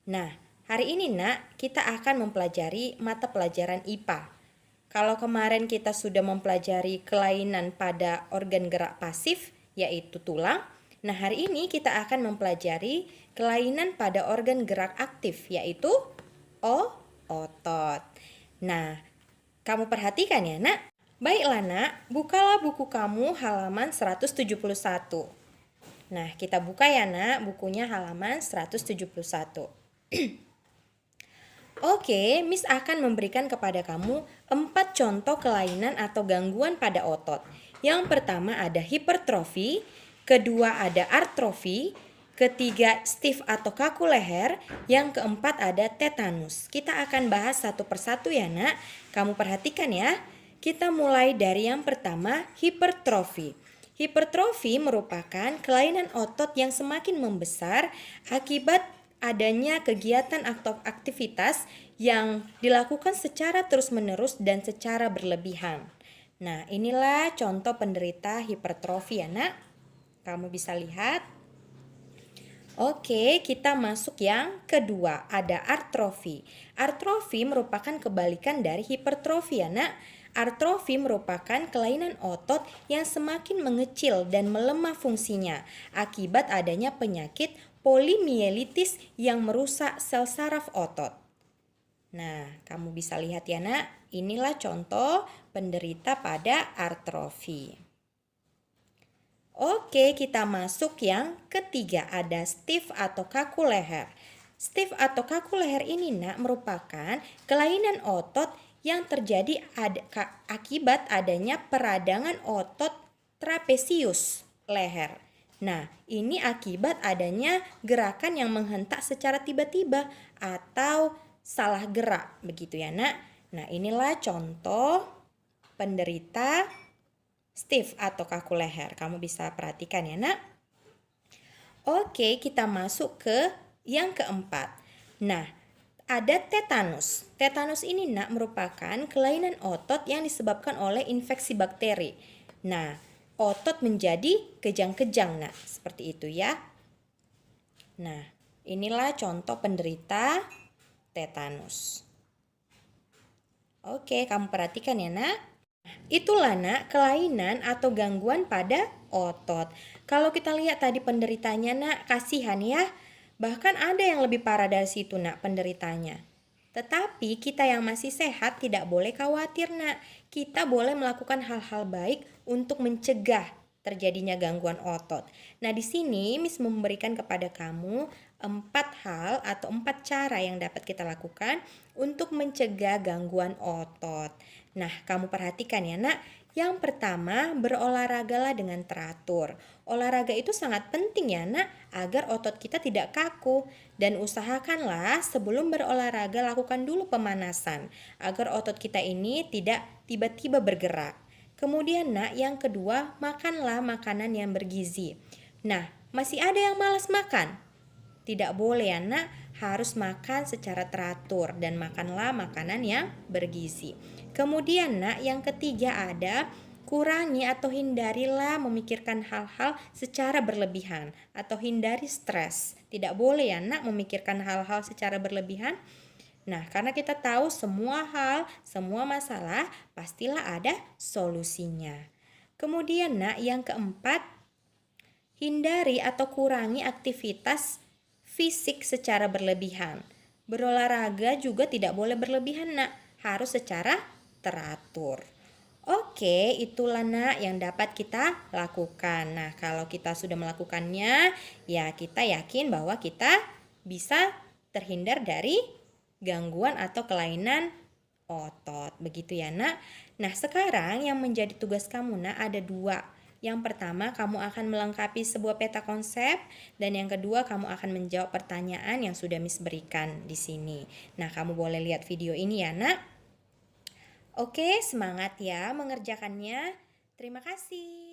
Nah, hari ini nak, kita akan mempelajari mata pelajaran IPA. Kalau kemarin kita sudah mempelajari kelainan pada organ gerak pasif, yaitu tulang. Nah, hari ini kita akan mempelajari kelainan pada organ gerak aktif, yaitu otot. Nah, kamu perhatikan ya nak. Baiklah nak, bukalah buku kamu halaman 171. Nah, kita buka ya nak, bukunya halaman 171. Oke, Miss akan memberikan kepada kamu 4 contoh kelainan atau gangguan pada otot. Yang pertama ada hipertrofi, kedua ada artrofi, ketiga stiff atau kaku leher, yang keempat ada tetanus. Kita akan bahas satu persatu ya nak, kamu perhatikan ya. Kita mulai dari yang pertama, hipertrofi. Hipertrofi merupakan kelainan otot yang semakin membesar akibat adanya kegiatan atau aktivitas yang dilakukan secara terus-menerus dan secara berlebihan. Nah, inilah contoh penderita hipertrofi ya nak. Kamu bisa lihat. Oke, kita masuk yang kedua, ada artrofi. Artrofi merupakan kebalikan dari hipertrofi ya nak. Artrofi merupakan kelainan otot yang semakin mengecil dan melemah fungsinya akibat adanya penyakit polimielitis yang merusak sel saraf otot. Nah, kamu bisa lihat ya nak, inilah contoh penderita pada artrofi. Oke, kita masuk yang ketiga, ada stiff atau kaku leher. Stiff atau kaku leher ini nak merupakan kelainan otot yang terjadi akibat adanya peradangan otot trapesius leher. Nah, ini akibat adanya gerakan yang menghentak secara tiba-tiba atau salah gerak, begitu ya nak. Nah, inilah contoh penderita stiff atau kaku leher. Kamu bisa perhatikan ya nak. Oke, kita masuk ke yang keempat. Nah, ada tetanus. Tetanus ini nak merupakan kelainan otot yang disebabkan oleh infeksi bakteri. Nah, otot menjadi kejang-kejang nak, seperti itu ya. Nah, inilah contoh penderita tetanus. Oke, kamu perhatikan ya nak. Itulah nak kelainan atau gangguan pada otot. Kalau kita lihat tadi penderitanya nak, kasihan ya. Bahkan ada yang lebih parah dari situ nak penderitanya. Tetapi kita yang masih sehat tidak boleh khawatir nak. Kita boleh melakukan hal-hal baik untuk mencegah terjadinya gangguan otot. Nah, di sini Miss memberikan kepada kamu 4 hal atau 4 cara yang dapat kita lakukan untuk mencegah gangguan otot. Nah, kamu perhatikan ya nak. Yang pertama, berolahragalah dengan teratur. Olahraga itu sangat penting ya nak, agar otot kita tidak kaku. Dan usahakanlah sebelum berolahraga lakukan dulu pemanasan, agar otot kita ini tidak tiba-tiba bergerak. Kemudian nak, yang kedua, makanlah makanan yang bergizi. Nah, masih ada yang malas makan? Tidak boleh ya nak, harus makan secara teratur dan makanlah makanan yang bergizi. Kemudian nak, yang ketiga ada kurangi atau hindarilah memikirkan hal-hal secara berlebihan atau hindari stres. Tidak boleh ya nak memikirkan hal-hal secara berlebihan. Nah, karena kita tahu semua hal, semua masalah pastilah ada solusinya. Kemudian nak, yang keempat, hindari atau kurangi aktivitas fisik secara berlebihan. Berolahraga juga tidak boleh berlebihan nak, harus secara teratur. Oke, itulah nak yang dapat kita lakukan. Nah, kalau kita sudah melakukannya, ya kita yakin bahwa kita bisa terhindar dari gangguan atau kelainan otot. Begitu ya nak. Nah, sekarang yang menjadi tugas kamu nak ada 2. Yang pertama, kamu akan melengkapi sebuah peta konsep, dan yang kedua, kamu akan menjawab pertanyaan yang sudah Miss berikan di sini. Nah, kamu boleh lihat video ini ya nak. Oke, semangat ya mengerjakannya. Terima kasih.